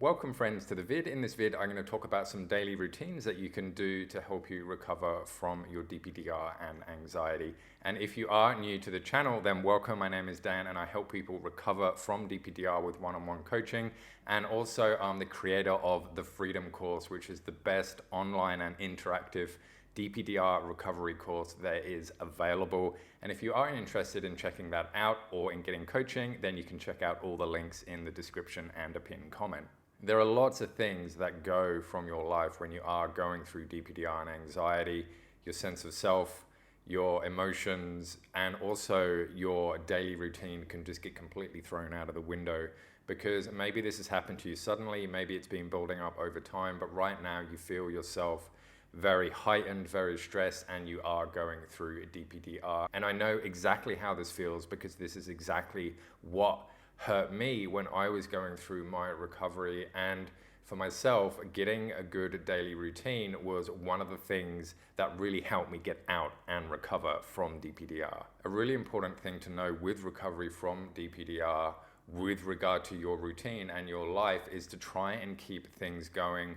Welcome friends to the vid. In this vid, I'm going to talk about some daily routines that you can do to help you recover from your DPDR and anxiety. And if you are new to the channel, then welcome. My name is Dan and I help people recover from DPDR with one-on-one coaching. And also I'm the creator of the Freedom course, which is the best online and interactive DPDR recovery course there is available. And if you are interested in checking that out or in getting coaching, then you can check out all the links in the description and a pinned comment. There are lots of things that go from your life when you are going through DPDR and anxiety, your sense of self, your emotions, and also your daily routine can just get completely thrown out of the window because maybe this has happened to you suddenly, maybe it's been building up over time, but right now you feel yourself very heightened, very stressed, and you are going through a DPDR. And I know exactly how this feels because this is exactly what hurt me when I was going through my recovery. And for myself, getting a good daily routine was one of the things that really helped me get out and recover from DPDR. A really important thing to know with recovery from DPDR with regard to your routine and your life is to try and keep things going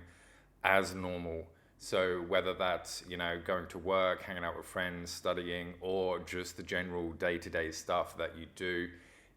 as normal. So whether that's, going to work, hanging out with friends, studying, or just the general day-to-day stuff that you do.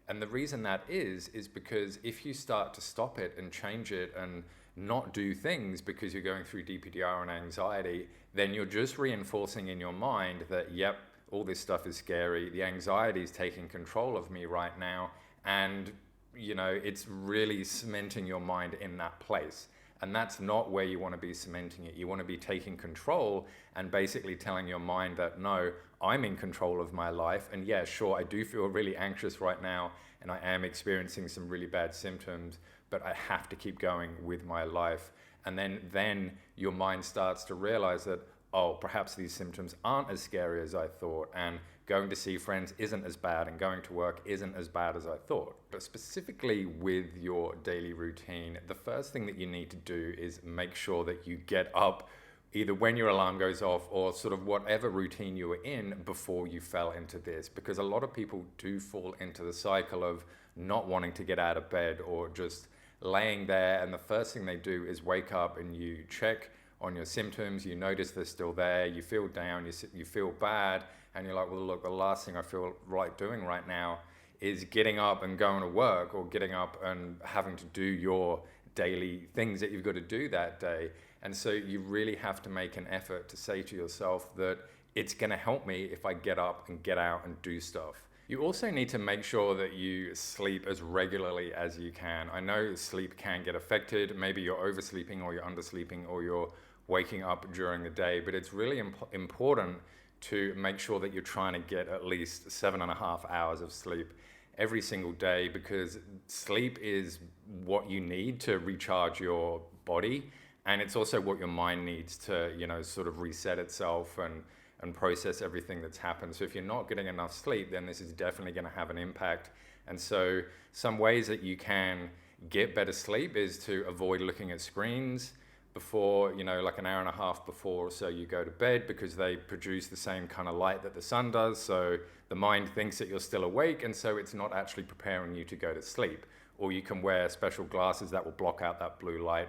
And the reason that is because if you start to stop it and change it and not do things because you're going through DPDR and anxiety, then you're just reinforcing in your mind that, yep, all this stuff is scary. The anxiety is taking control of me right now. And, it's really cementing your mind in that place. And that's not where you want to be cementing it. You want to be taking control and basically telling your mind that, no, I'm in control of my life. And yeah, sure, I do feel really anxious right now and I am experiencing some really bad symptoms, but I have to keep going with my life. And then your mind starts to realize that, oh, perhaps these symptoms aren't as scary as I thought, and going to see friends isn't as bad, and going to work isn't as bad as I thought. But specifically with your daily routine, the first thing that you need to do is make sure that you get up either when your alarm goes off or sort of whatever routine you were in before you fell into this. Because a lot of people do fall into the cycle of not wanting to get out of bed or just laying there, and the first thing they do is wake up and you check on your symptoms, you notice they're still there, you feel down, you feel bad, and you're like, well, look, the last thing I feel like doing right now is getting up and going to work or getting up and having to do your daily things that you've got to do that day. And so you really have to make an effort to say to yourself that it's going to help me if I get up and get out and do stuff. You also need to make sure that you sleep as regularly as you can. I know sleep can get affected. Maybe you're oversleeping or you're undersleeping or you're waking up during the day, but it's really important to make sure that you're trying to get at least 7.5 hours of sleep every single day, because sleep is what you need to recharge your body, and it's also what your mind needs to, sort of reset itself and process everything that's happened. So if you're not getting enough sleep, then this is definitely going to have an impact. And so some ways that you can get better sleep is to avoid looking at screens before, like an hour and a half before or so you go to bed, because they produce the same kind of light that the sun does. So the mind thinks that you're still awake, and so it's not actually preparing you to go to sleep. Or you can wear special glasses that will block out that blue light.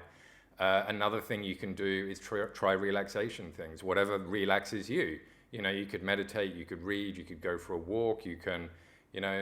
Another thing you can do is try relaxation things, whatever relaxes you. You could meditate, you could read, you could go for a walk, you can,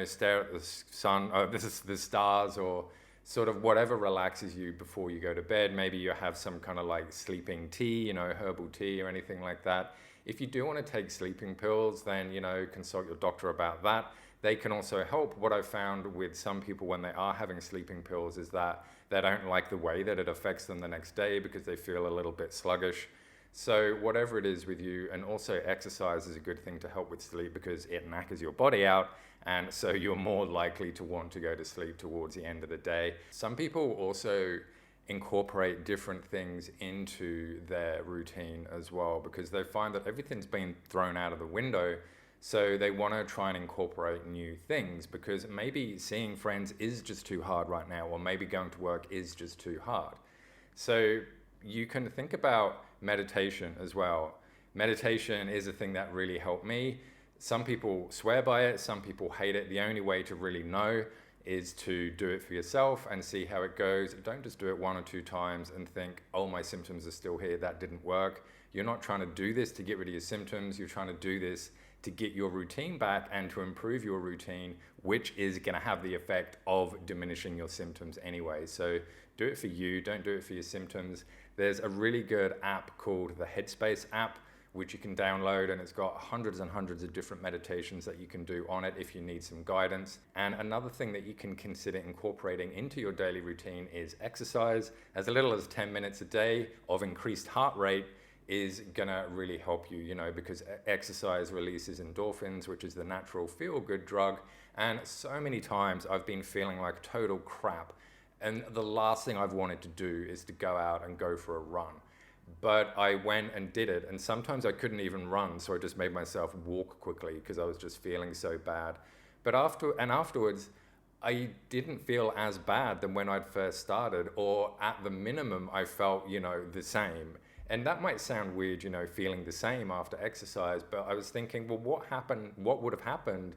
stare at the sun, the stars, or sort of whatever relaxes you before you go to bed. Maybe you have some kind of like sleeping tea, herbal tea or anything like that. If you do want to take sleeping pills, then, consult your doctor about that. They can also help. What I've found with some people when they are having sleeping pills is that they don't like the way that it affects them the next day because they feel a little bit sluggish. So whatever it is with you, and also exercise is a good thing to help with sleep because it knackers your body out, and so you're more likely to want to go to sleep towards the end of the day. Some people also incorporate different things into their routine as well because they find that everything's been thrown out of the window. So they want to try and incorporate new things because maybe seeing friends is just too hard right now, or maybe going to work is just too hard. So you can think about meditation as well. Meditation is a thing that really helped me. Some people swear by it, some people hate it. The only way to really know is to do it for yourself and see how it goes. Don't just do it 1 or 2 times and think, oh, my symptoms are still here, that didn't work. You're not trying to do this to get rid of your symptoms. You're trying to do this to get your routine back and to improve your routine, which is going to have the effect of diminishing your symptoms anyway. So do it for you, don't do it for your symptoms. There's a really good app called the Headspace app, which you can download, and it's got hundreds and hundreds of different meditations that you can do on it if you need some guidance. And another thing that you can consider incorporating into your daily routine is exercise. As little as 10 minutes a day of increased heart rate is gonna really help you, because exercise releases endorphins, which is the natural feel-good drug. And so many times I've been feeling like total crap, and the last thing I've wanted to do is to go out and go for a run. But I went and did it, and sometimes I couldn't even run, so I just made myself walk quickly because I was just feeling so bad. But afterwards, I didn't feel as bad than when I'd first started, or at the minimum, I felt, the same. And that might sound weird, feeling the same after exercise, but I was thinking, well, what would have happened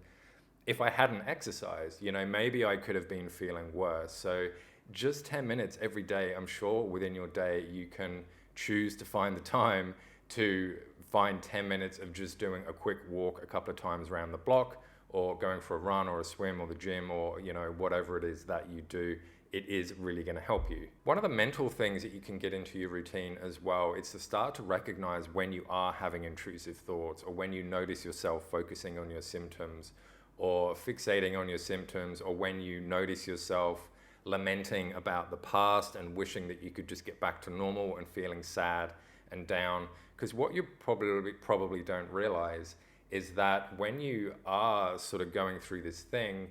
if I hadn't exercised? Maybe I could have been feeling worse. So just 10 minutes every day, I'm sure within your day, you can choose to find the time to find 10 minutes of just doing a quick walk a couple of times around the block, or going for a run or a swim or the gym, or whatever it is that you do. It is really going to help you. One of the mental things that you can get into your routine as well is to start to recognize when you are having intrusive thoughts, or when you notice yourself focusing on your symptoms or fixating on your symptoms, or when you notice yourself lamenting about the past and wishing that you could just get back to normal and feeling sad and down. Because what you probably don't realize is that when you are sort of going through this thing,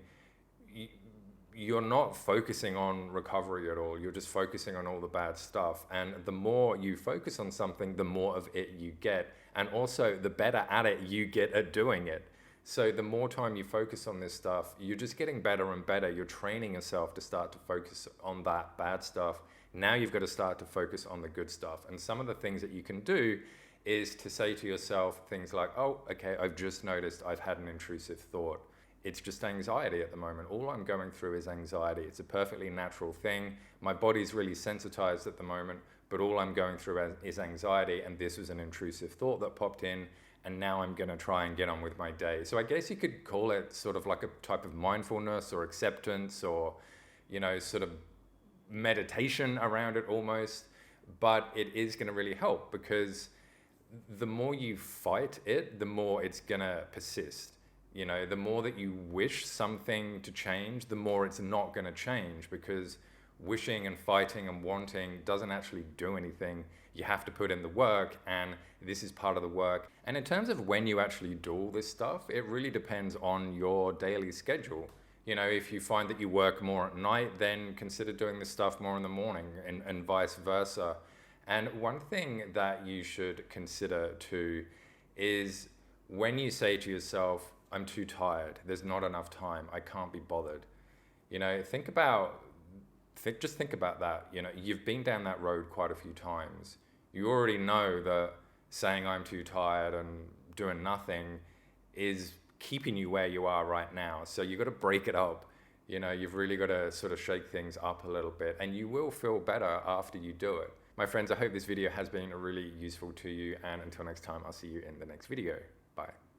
you're not focusing on recovery at all. You're just focusing on all the bad stuff. And the more you focus on something, the more of it you get. And also, the better at it you get at doing it. So the more time you focus on this stuff, you're just getting better and better. You're training yourself to start to focus on that bad stuff. Now you've got to start to focus on the good stuff. And some of the things that you can do is to say to yourself things like, oh, okay, I've just noticed I've had an intrusive thought. It's just anxiety at the moment. All I'm going through is anxiety. It's a perfectly natural thing. My body's really sensitized at the moment, but all I'm going through is anxiety, and this was an intrusive thought that popped in, and now I'm gonna try and get on with my day. So I guess you could call it sort of like a type of mindfulness or acceptance, or, sort of meditation around it almost, but it is gonna really help, because the more you fight it, the more it's gonna persist. The more that you wish something to change, the more it's not going to change, because wishing and fighting and wanting doesn't actually do anything. You have to put in the work, and this is part of the work. And in terms of when you actually do all this stuff, it really depends on your daily schedule. If you find that you work more at night, then consider doing this stuff more in the morning, and vice versa. And one thing that you should consider too is when you say to yourself, I'm too tired, there's not enough time, I can't be bothered. Think about that. You've been down that road quite a few times. You already know that saying I'm too tired and doing nothing is keeping you where you are right now. So you've got to break it up. You've really got to sort of shake things up a little bit, and you will feel better after you do it. My friends, I hope this video has been really useful to you, and until next time, I'll see you in the next video. Bye.